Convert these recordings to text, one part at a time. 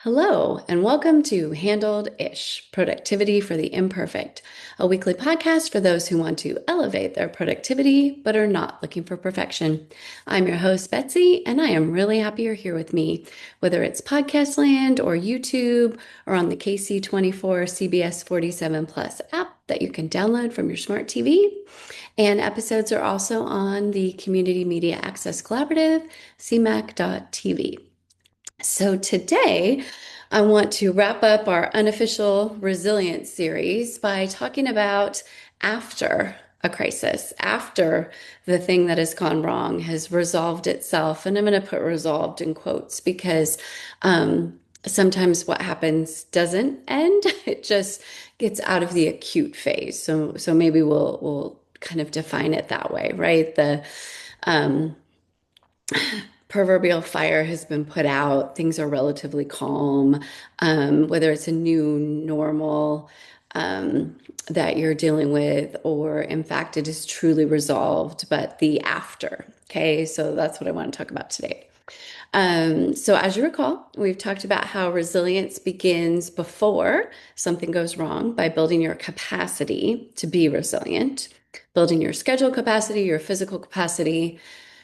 Hello, and welcome to Handled-ish, Productivity for the Imperfect, a weekly podcast for those who want to elevate their productivity but are not looking for perfection. I'm your host, Betsy, and I am really happy you're here with me, whether it's podcast land or YouTube or on the KC24 CBS 47 Plus app that you can download from your smart TV. And episodes are also on the Community Media Access Collaborative, CMAC.tv. So today, I want to wrap up our unofficial resilience series by talking about after a crisis, after the thing that has gone wrong has resolved itself. And I'm going to put resolved in quotes because sometimes what happens doesn't end. It just gets out of the acute phase. So maybe we'll kind of define it that way, right? The um, proverbial fire has been put out. Things are relatively calm. Whether it's a new normal that you're dealing with, or in fact, it is truly resolved, but the after. Okay, so that's what I want to talk about today. So, as you recall, we've talked about how resilience begins before something goes wrong by building your capacity to be resilient, building your schedule capacity, your physical capacity,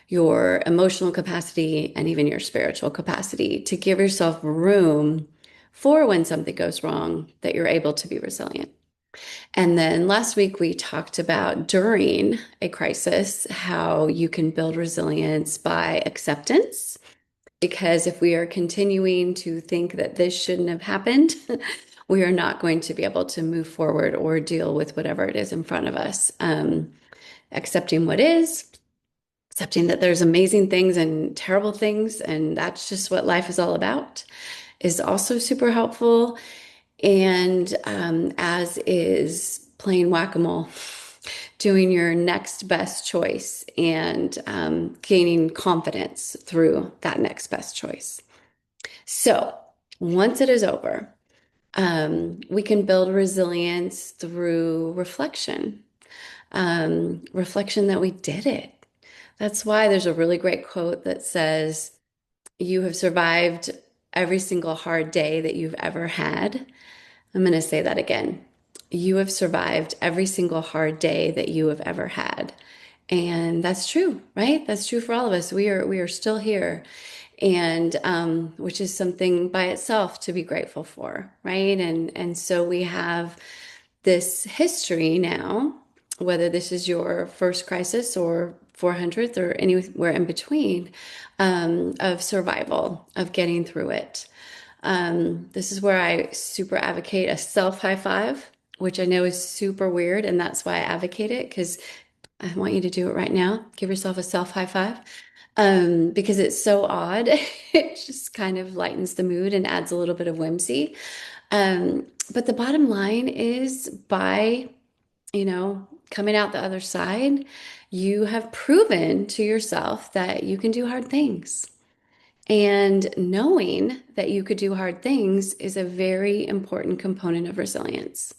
your emotional capacity, and even your spiritual capacity to give yourself room for when something goes wrong, that you're able to be resilient. And then last week we talked about during a crisis, how you can build resilience by acceptance. Because if we are continuing to think that this shouldn't have happened, we are not going to be able to move forward or deal with whatever it is in front of us. Accepting what is, accepting that there's amazing things and terrible things, and that's just what life is all about, is also super helpful. And as is playing whack-a-mole, doing your next best choice and gaining confidence through that next best choice. So once it is over, we can build resilience through reflection. Reflection that we did it. That's why there's a really great quote that says, "You have survived every single hard day that you've ever had." I'm going to say that again. You have survived every single hard day that you have ever had. And that's true, right? That's true for all of us. We are still here. And which is something by itself to be grateful for, right? And so we have this history now, whether this is your first crisis or 400th or anywhere in between, of survival, of getting through it. This is where I super advocate a self high five, which I know is super weird, and that's why I advocate it, because I want you to do it right now. Give yourself a self high five. Because it's so odd. It just kind of lightens the mood and adds a little bit of whimsy. But the bottom line is, by, coming out the other side, you have proven to yourself that you can do hard things. And knowing that you could do hard things is a very important component of resilience,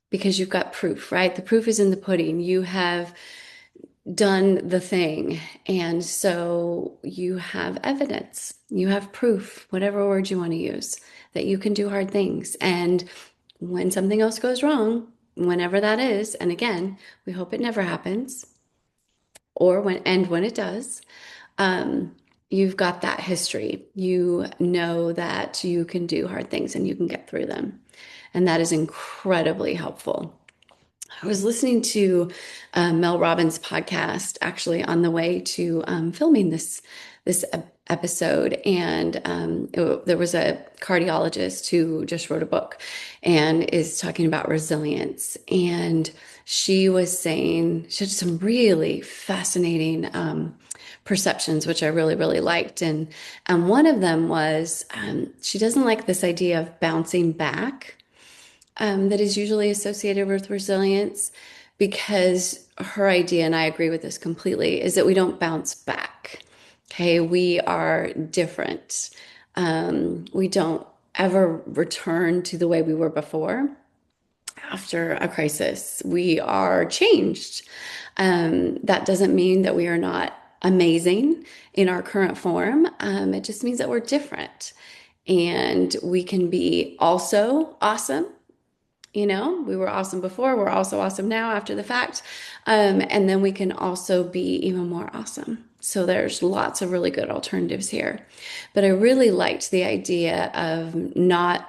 because you've got proof, right? The proof is in the pudding. You have done the thing. And so you have evidence, you have proof, whatever word you want to use, that you can do hard things. And when something else goes wrong, whenever that is, and again, we hope it never happens, or when it does, you've got that history. You know that you can do hard things and you can get through them. And that is incredibly helpful. I was listening to Mel Robbins' podcast actually on the way to filming this episode, and there was a cardiologist who just wrote a book and is talking about resilience. And she was saying she had some really fascinating perceptions, which I really, really liked. And one of them was she doesn't like this idea of bouncing back that is usually associated with resilience, because her idea, and I agree with this completely, is that we don't bounce back. Okay, we are different. We don't ever return to the way we were before. After a crisis, we are changed. That doesn't mean that we are not amazing in our current form. It just means that we're different. And we can be also awesome. We were awesome before, we're also awesome now after the fact. And then we can also be even more awesome. So there's lots of really good alternatives here. But I really liked the idea of not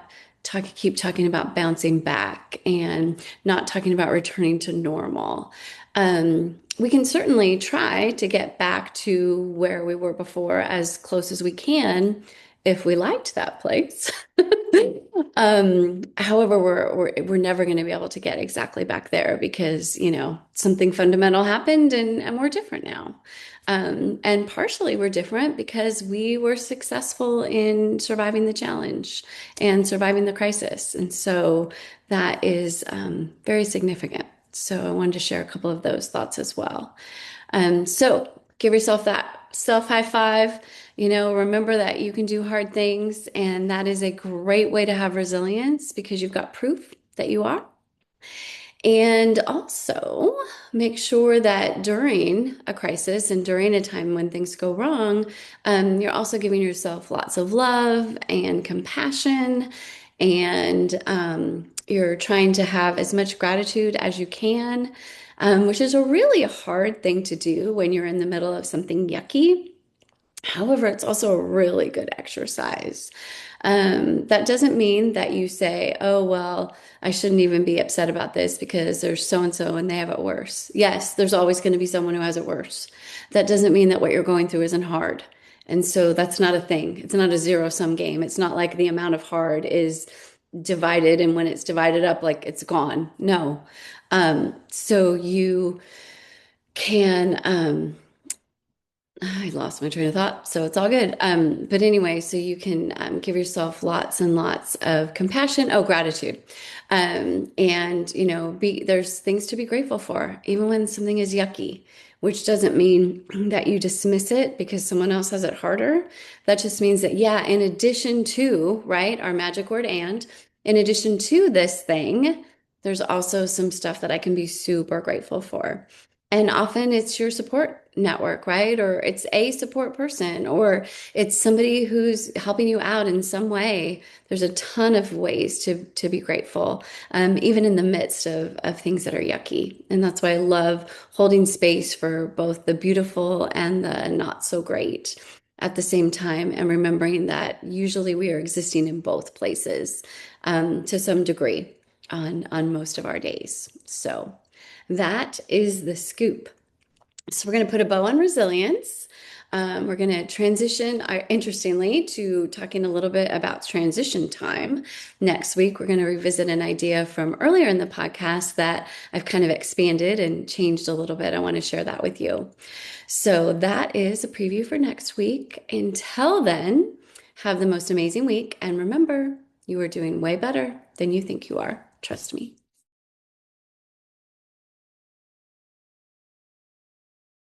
keep talking about bouncing back and not talking about returning to normal. We can certainly try to get back to where we were before as close as we can if we liked that place. However, we're never going to be able to get exactly back there because, something fundamental happened and we're different now. And partially we're different because we were successful in surviving the challenge and surviving the crisis. And so that is very significant. So I wanted to share a couple of those thoughts as well. So give yourself that self high five. Remember that you can do hard things, and that is a great way to have resilience because you've got proof that you are. And also make sure that during a crisis and during a time when things go wrong, you're also giving yourself lots of love and compassion, and you're trying to have as much gratitude as you can, which is a really hard thing to do when you're in the middle of something yucky. However, it's also a really good exercise. That doesn't mean that you say, oh, well, I shouldn't even be upset about this because there's so and so and they have it worse. Yes, there's always going to be someone who has it worse. That doesn't mean that what you're going through isn't hard. And so that's not a thing. It's not a zero-sum game. It's not like the amount of hard is divided and when it's divided up, like it's gone. No. So you can I lost my train of thought, so it's all good. But anyway, so you can give yourself lots and lots of compassion. Oh, gratitude. And there's things to be grateful for, even when something is yucky, which doesn't mean that you dismiss it because someone else has it harder. That just means that, yeah, in addition to, right, our magic word and in addition to this thing, there's also some stuff that I can be super grateful for. And often it's your support network, right? Or it's a support person, or it's somebody who's helping you out in some way. There's a ton of ways to be grateful, even in the midst of things that are yucky. And that's why I love holding space for both the beautiful and the not so great at the same time, and remembering that usually we are existing in both places, to some degree on most of our days. So. That is the scoop. So we're going to put a bow on resilience. We're going to transition, interestingly, to talking a little bit about transition time. Next week, we're going to revisit an idea from earlier in the podcast that I've kind of expanded and changed a little bit. I want to share that with you. So that is a preview for next week. Until then, have the most amazing week. And remember, you are doing way better than you think you are. Trust me.